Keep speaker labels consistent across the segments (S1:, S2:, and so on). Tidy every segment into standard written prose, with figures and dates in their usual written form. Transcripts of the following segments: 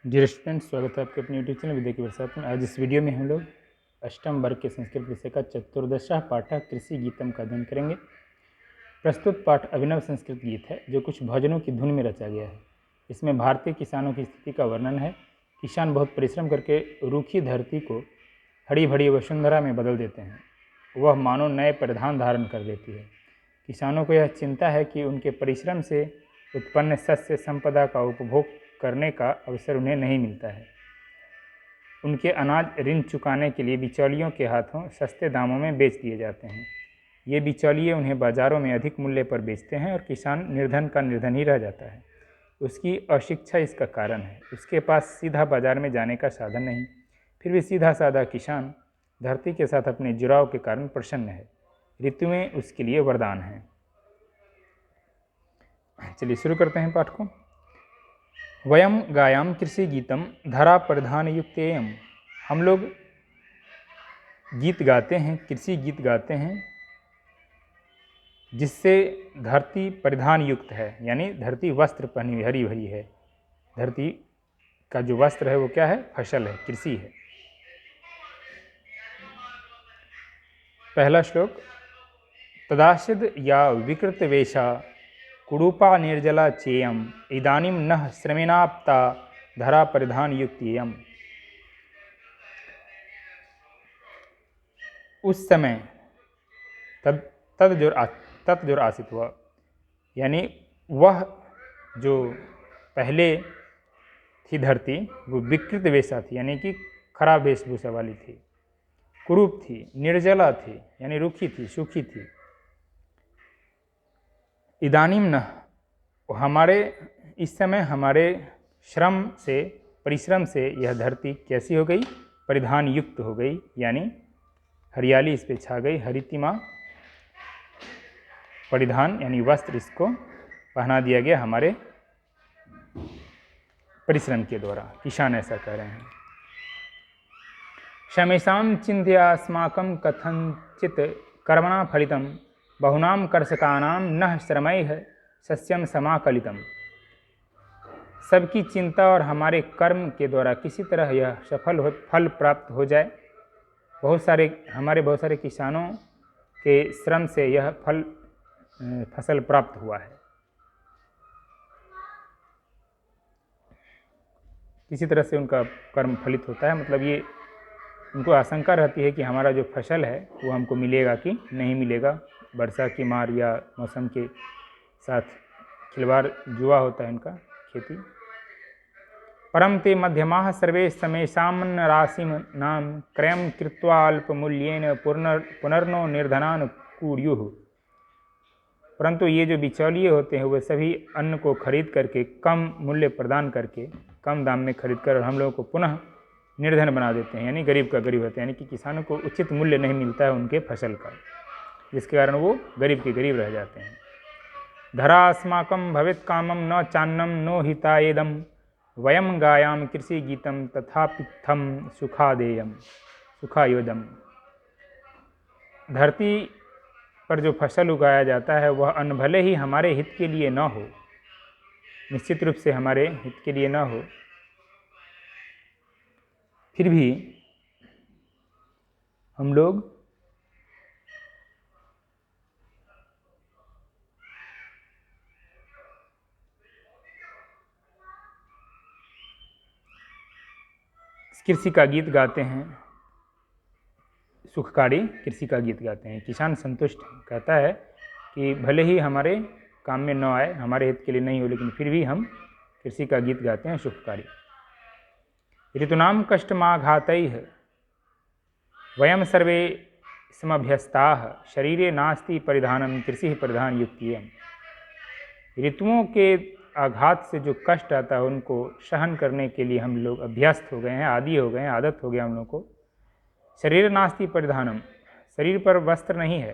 S1: Dear students, स्वागत है आपके अपने यूट्यूब चैनल विद्या की बरसात में। आज इस वीडियो में हम लोग अष्टम वर्ग के संस्कृत विषय का चतुर्दशः पाठ कृषि गीतम का अध्ययन करेंगे। प्रस्तुत पाठ अभिनव संस्कृत गीत है जो कुछ भजनों की धुन में रचा गया है। इसमें भारतीय किसानों की स्थिति का वर्णन है। किसान बहुत परिश्रम करके रूखी धरती को हरी भरी वसुंधरा में बदल देते हैं। वह मानो नए परिधान धारण कर देती है। किसानों को यह चिंता है कि उनके परिश्रम से उत्पन्न शस्य संपदा का उपभोग करने का अवसर उन्हें नहीं मिलता है। उनके अनाज ऋण चुकाने के लिए बिचौलियों के हाथों सस्ते दामों में बेच दिए जाते हैं। ये बिचौलिए उन्हें बाज़ारों में अधिक मूल्य पर बेचते हैं और किसान निर्धन का निर्धन ही रह जाता है। उसकी अशिक्षा इसका कारण है। उसके पास सीधा बाजार में जाने का साधन नहीं, फिर भी सीधा साधा किसान धरती के साथ अपने जुड़ाव के कारण प्रसन्न है। ऋतुएं उसके लिए वरदान हैं। चलिए शुरू करते हैं पाठ को। वयम गायाम कृषि गीतम धरा परिधान युक्तेयम। हम लोग गीत गाते हैं, कृषि गीत गाते हैं जिससे धरती परिधान युक्त है, यानी धरती वस्त्र पहनी हुई हरी भरी है। धरती का जो वस्त्र है वो क्या है? फसल है, कृषि है। पहला श्लोक। तदासिद या विकृत वेशा कुरूपा निर्जला चेयम इदानीम नः श्रमेणाप्ता धरा परिधान युक्तियम। उस समय तत् जो आसित हुआ, यानी वह जो पहले थी धरती वो विकृत वेशा थी, यानी कि खराब वेशभूषा वाली थी। कुरूप थी, निर्जला थी, यानी रूखी थी, सूखी थी। इदानीम न, हमारे इस समय हमारे श्रम से, परिश्रम से यह धरती कैसी हो गई? परिधान युक्त हो गई, यानी हरियाली इस पे छा गई। हरितिमा परिधान यानी वस्त्र, इसको पहना दिया गया हमारे परिश्रम के द्वारा। किसान ऐसा कह रहे हैं। शमेशाम चिंत्यास्माकं कथंचित कर्मणा फलितम बहुनाम कर्षकानाम नः श्रमैः सस्यम समाकलितम। सबकी चिंता और हमारे कर्म के द्वारा किसी तरह यह फल प्राप्त हो जाए। बहुत सारे किसानों के श्रम से यह फसल प्राप्त हुआ है। किसी तरह से उनका कर्म फलित होता है, मतलब ये उनको आशंका रहती है कि हमारा जो फसल है वो हमको मिलेगा कि नहीं मिलेगा। वर्षा की मार या मौसम के साथ खिलवाड़ जुआ होता है इनका खेती। परम ते मध्यमाः सर्वे समेषामन्न राशिम नाम क्रयं कृत्वा अल्पमूल्येन पुनर्नो निर्धनान् कुर्युः। परंतु ये जो बिचौलिए होते हैं वो सभी अन्न को खरीद करके, कम मूल्य प्रदान करके, कम दाम में खरीद कर हम लोगों को पुनः निर्धन बना देते हैं, यानी गरीब का गरीब होते हैं। यानी कि किसानों को उचित मूल्य नहीं मिलता है उनके फसल का, जिसके कारण वो गरीब के गरीब रह जाते हैं। धरा अस्माकं भवेत् कामं न चान्नं नो हितायेदं वयम गायाम कृषि गीतम तथापित्थम सुखायोदम। धरती पर जो फसल उगाया जाता है वह अन्न भले ही हमारे हित के लिए न हो, निश्चित रूप से हमारे हित के लिए न हो, फिर भी हम लोग कृषि का गीत गाते हैं, सुखकारी कृषि का गीत गाते हैं। किसान संतुष्ट कहता है कि भले ही हमारे काम में न आए, हमारे हित के लिए नहीं हो, लेकिन फिर भी हम कृषि का गीत गाते हैं सुखकारी। ऋतूनाम कष्टमाघातैः वयम सर्वे समभ्यस्ताः शरीरे नास्ति परिधानम कृषि परिधान युक्तियम्। ऋतुओं के आघात से जो कष्ट आता है उनको सहन करने के लिए हम लोग अभ्यस्त हो गए हैं, आदी हो गए हैं, आदत हो गया हम लोग को। शरीर नास्ति परिधानम, शरीर पर वस्त्र नहीं है,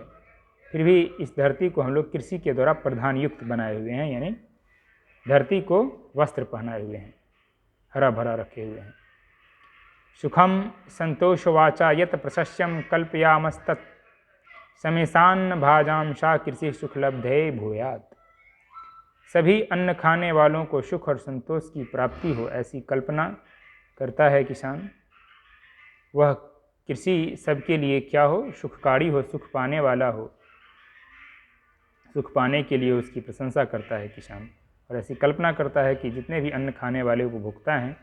S1: फिर भी इस धरती को हम लोग कृषि के द्वारा प्रधान युक्त बनाए हुए हैं, यानी धरती को वस्त्र पहनाए हुए हैं, हरा भरा रखे हुए हैं। सुखम संतोषवाचा यत प्रशस्यम कल्पयामस्तत् समेशान्न भाजाम सा कृषि सुखलब्धे भूयात्। सभी अन्न खाने वालों को सुख और संतोष की प्राप्ति हो, ऐसी कल्पना करता है किसान। वह कृषि सबके लिए क्या हो, सुखकारी हो, सुख पाने वाला हो। सुख पाने के लिए उसकी प्रशंसा करता है किसान, और ऐसी कल्पना करता है कि जितने भी अन्न खाने वाले उपभोक्ता हैं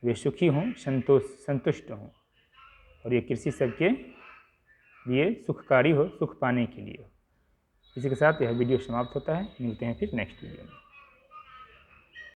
S1: वे सुखी हों, संतुष्ट हों, और ये कृषि सबके लिए सुखकारी हो, सुख पाने के लिए हो। इसी के साथ यह वीडियो समाप्त होता है। मिलते हैं फिर नेक्स्ट वीडियो में।